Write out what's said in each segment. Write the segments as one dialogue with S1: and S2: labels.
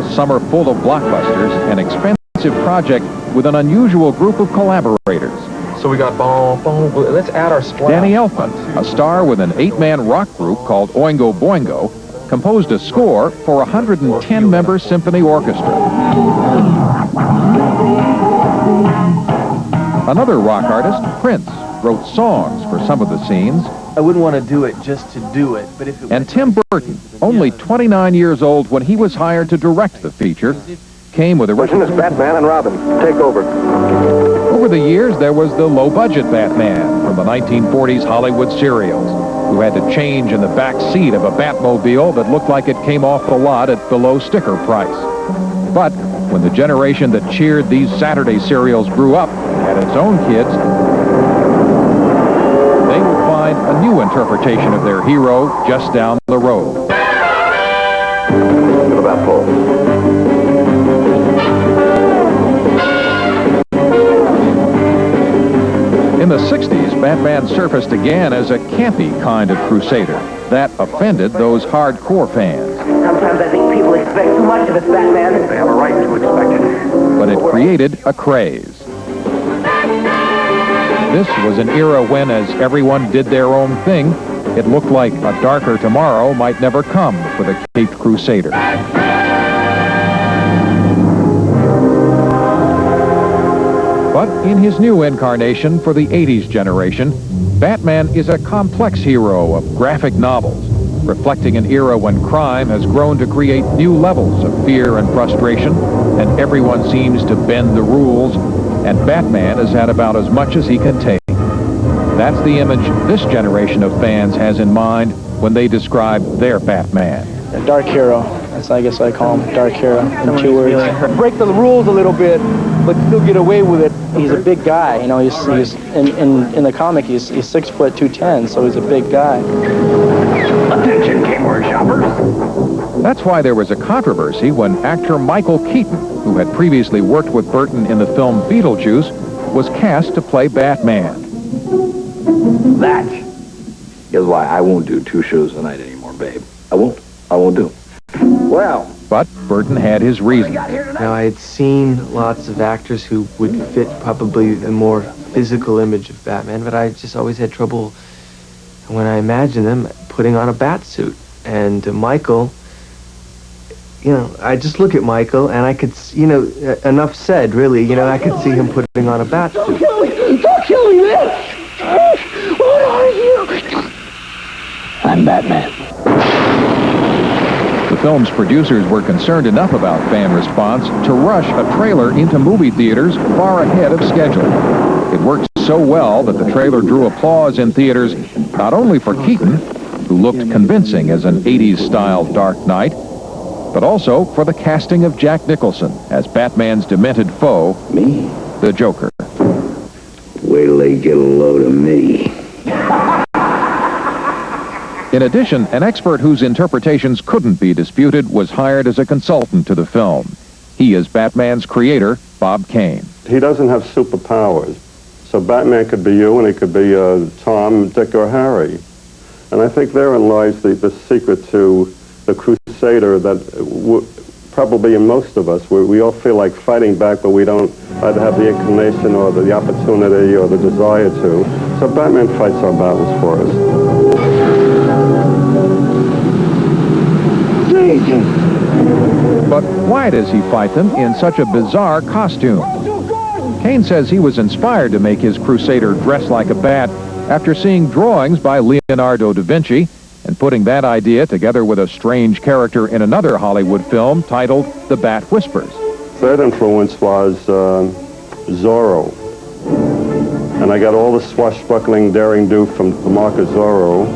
S1: A summer full of blockbusters, an expensive project with an unusual group of collaborators.
S2: So we got let's add our splash.
S1: Danny Elfman, a star with an 8-man rock group called Oingo Boingo, composed a score for a 110-member symphony orchestra. Another rock artist, Prince, wrote songs for some of the scenes.
S3: I wouldn't want to do it just to do it, but if it
S1: and Tim Burton, only 29 years old when he was hired to direct the feature, came with a...
S4: Question is Batman and Robin. Take over.
S1: Over the years, there was the low-budget Batman from the 1940s Hollywood serials, who had to change in the back seat of a Batmobile that looked like it came off the lot at below sticker price. But when the generation that cheered these Saturday serials grew up and had its own kids, they would find a new interpretation of their hero just down the road.
S4: To the bat pole.
S1: In the 60s, Batman surfaced again as a campy kind of crusader that offended those hardcore fans.
S5: Sometimes I think people expect too much of us, Batman.
S4: They have a right to expect it.
S1: But it created a craze. This was an era when, as everyone did their own thing, it looked like a darker tomorrow might never come for the Caped Crusader. But in his new incarnation for the 80s generation, Batman is a complex hero of graphic novels, reflecting an era when crime has grown to create new levels of fear and frustration, and everyone seems to bend the rules, and Batman has had about as much as he can take. That's the image this generation of fans has in mind when they describe their Batman.
S6: A dark hero. That's, I guess I call him, dark hero, in 2 words. Break the rules a little bit, but still get away with it. He's a big guy, you know. He's in the comic. He's 6 foot 210, so he's a big guy.
S4: Attention, keyboard shoppers.
S1: That's why there was a controversy when actor Michael Keaton, who had previously worked with Burton in the film Beetlejuice, was cast to play Batman.
S4: That is why I won't do 2 shows a night anymore, babe. I won't do. Well.
S1: But Burton had his reasons.
S3: Now, I had seen lots of actors who would fit probably the more physical image of Batman, but I just always had trouble, when I imagined them, putting on a bat suit. And Michael, you know, I just look at Michael and I could, you know, enough said, really, you know, I could see him putting on a bat suit.
S5: Don't kill me! Don't kill me, man! What are you?
S4: I'm Batman.
S1: The film's producers were concerned enough about fan response to rush a trailer into movie theaters far ahead of schedule. It worked so well that the trailer drew applause in theaters not only for Keaton, who looked convincing as an 80s-style Dark Knight, but also for the casting of Jack Nicholson as Batman's demented foe,
S4: Me?
S1: the Joker.
S4: Wait till they get a load of me.
S1: In addition, an expert whose interpretations couldn't be disputed was hired as a consultant to the film. He is Batman's creator, Bob Kane.
S7: He doesn't have superpowers, so Batman could be you and he could be Tom, Dick, or Harry. And I think therein lies the secret to the Crusader that probably in most of us, we all feel like fighting back, but we don't either have the inclination or the opportunity or the desire to. So Batman fights our battles for us.
S1: But why does he fight them in such a bizarre costume? Kane says he was inspired to make his Crusader dress like a bat after seeing drawings by Leonardo da Vinci and putting that idea together with a strange character in another Hollywood film titled The Bat Whispers.
S7: Third influence was Zorro. And I got all the swashbuckling daring-do from the mark of Zorro.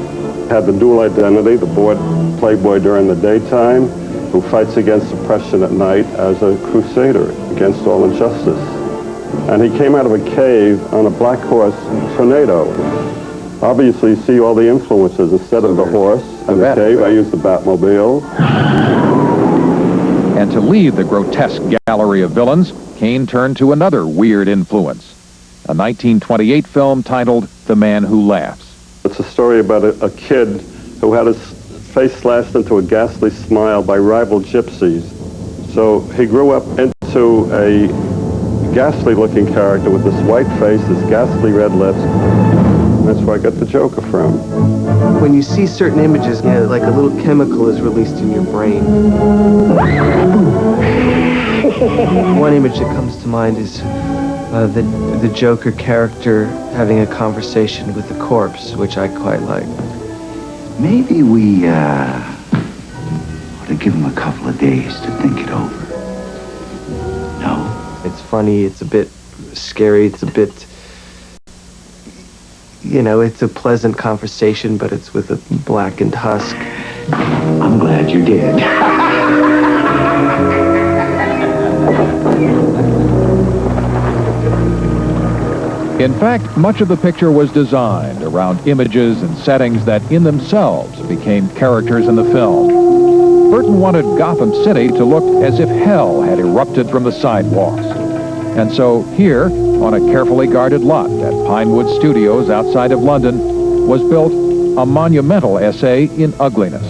S7: Had the dual identity, the bored playboy during the daytime, who fights against oppression at night as a crusader against all injustice. And he came out of a cave on a black horse, Tornado. Obviously, you see all the influences. Instead of the horse and the cave, I used the Batmobile.
S1: And to lead the grotesque gallery of villains, Kane turned to another weird influence, a 1928 film titled The Man Who Laughs.
S7: It's a story about a kid who had his face slashed into a ghastly smile by rival gypsies. So he grew up into a ghastly-looking character with this white face, this ghastly red lips. That's where I got the Joker from.
S3: When you see certain images, like a little chemical is released in your brain. One image that comes to mind is the Joker character having a conversation with the corpse, which I quite like.
S8: Maybe we ought to give him a couple of days to think it over. No?
S3: It's funny, it's a bit scary, it's a bit... it's a pleasant conversation, but it's with a blackened husk.
S8: I'm glad you did.
S1: In fact, much of the picture was designed around images and settings that in themselves became characters in the film. Burton wanted Gotham City to look as if hell had erupted from the sidewalks. And so here, on a carefully guarded lot at Pinewood Studios outside of London, was built a monumental essay in ugliness.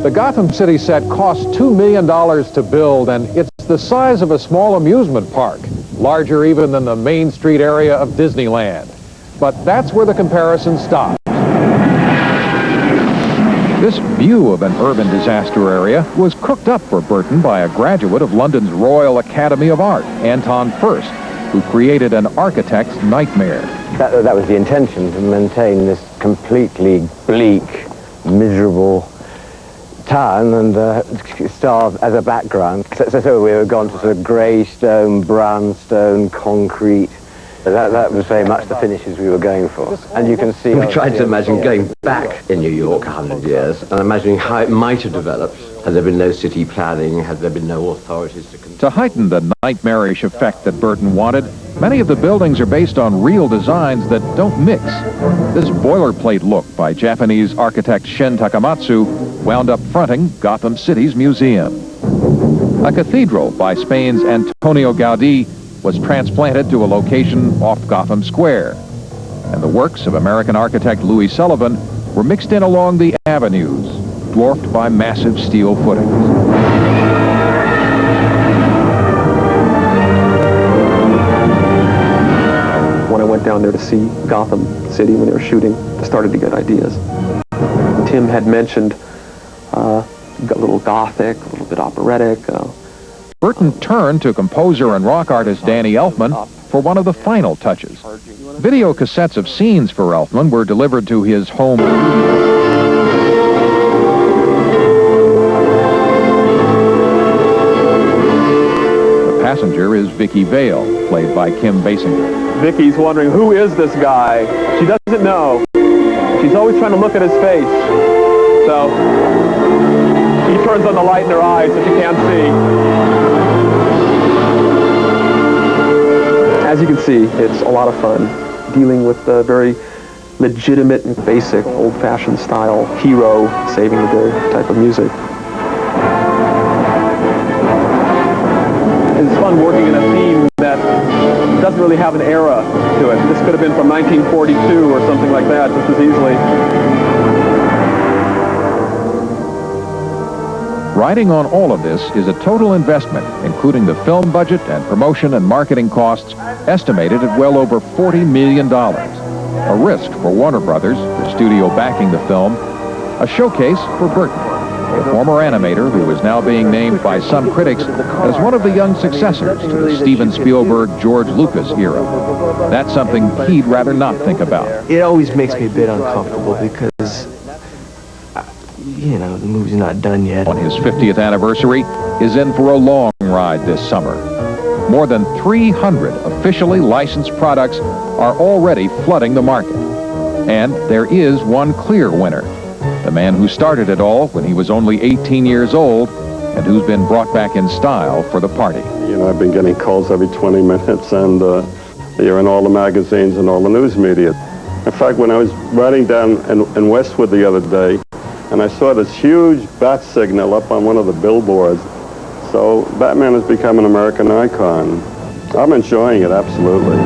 S1: The Gotham City set cost $2 million to build, and it's the size of a small amusement park, larger even than the Main Street area of Disneyland. But that's where the comparison stops. This view of an urban disaster area was cooked up for Burton by a graduate of London's Royal Academy of Art, Anton Furst, who created an architect's nightmare.
S9: That was the intention, to maintain this completely bleak, miserable town and starve as a background. So we were gone to sort of grey stone, brownstone, concrete. That was very much the finishes we were going for. And you can see...
S10: We tried to imagine going back in New York 100 years and imagining how it might have developed had there been no city planning, had there been no authorities to...
S1: To heighten the nightmarish effect that Burton wanted, many of the buildings are based on real designs that don't mix. This boilerplate look by Japanese architect Shin Takamatsu wound up fronting Gotham City's museum. A cathedral by Spain's Antonio Gaudí was transplanted to a location off Gotham Square, and the works of American architect Louis Sullivan were mixed in along the avenues, dwarfed by massive steel footings.
S11: When I went down there to see Gotham City when they were shooting, I started to get ideas. Tim had mentioned a little gothic, a little bit operatic.
S1: Burton turned to composer and rock artist Danny Elfman for one of the final touches. Video cassettes of scenes for Elfman were delivered to his home. The passenger is Vicki Vale, played by Kim Basinger.
S11: Vicki's wondering, who is this guy? She doesn't know. She's always trying to look at his face. So he turns on the light in her eyes so she can't see. As you can see, it's a lot of fun dealing with the very legitimate and basic old-fashioned style hero saving the day type of music. It's fun working in a theme that doesn't really have an era to it. This could have been from 1942 or something like that just as easily.
S1: Riding on all of this is a total investment, including the film budget and promotion and marketing costs, estimated at well over $40 million. A risk for Warner Brothers, the studio backing the film, a showcase for Burton, the former animator who is now being named by some critics as one of the young successors to the Steven Spielberg, George Lucas era. That's something he'd rather not think about.
S3: It always makes me a bit uncomfortable because, the movie's not done yet.
S1: On his 50th anniversary is in for a long ride this summer. More than 300 officially licensed products are already flooding the market. And there is one clear winner. The man who started it all when he was only 18 years old and who's been brought back in style for the party.
S7: I've been getting calls every 20 minutes and you're in all the magazines and all the news media. In fact, when I was riding down in Westwood the other day, and I saw this huge bat signal up on one of the billboards. So Batman has become an American icon. I'm enjoying it, absolutely.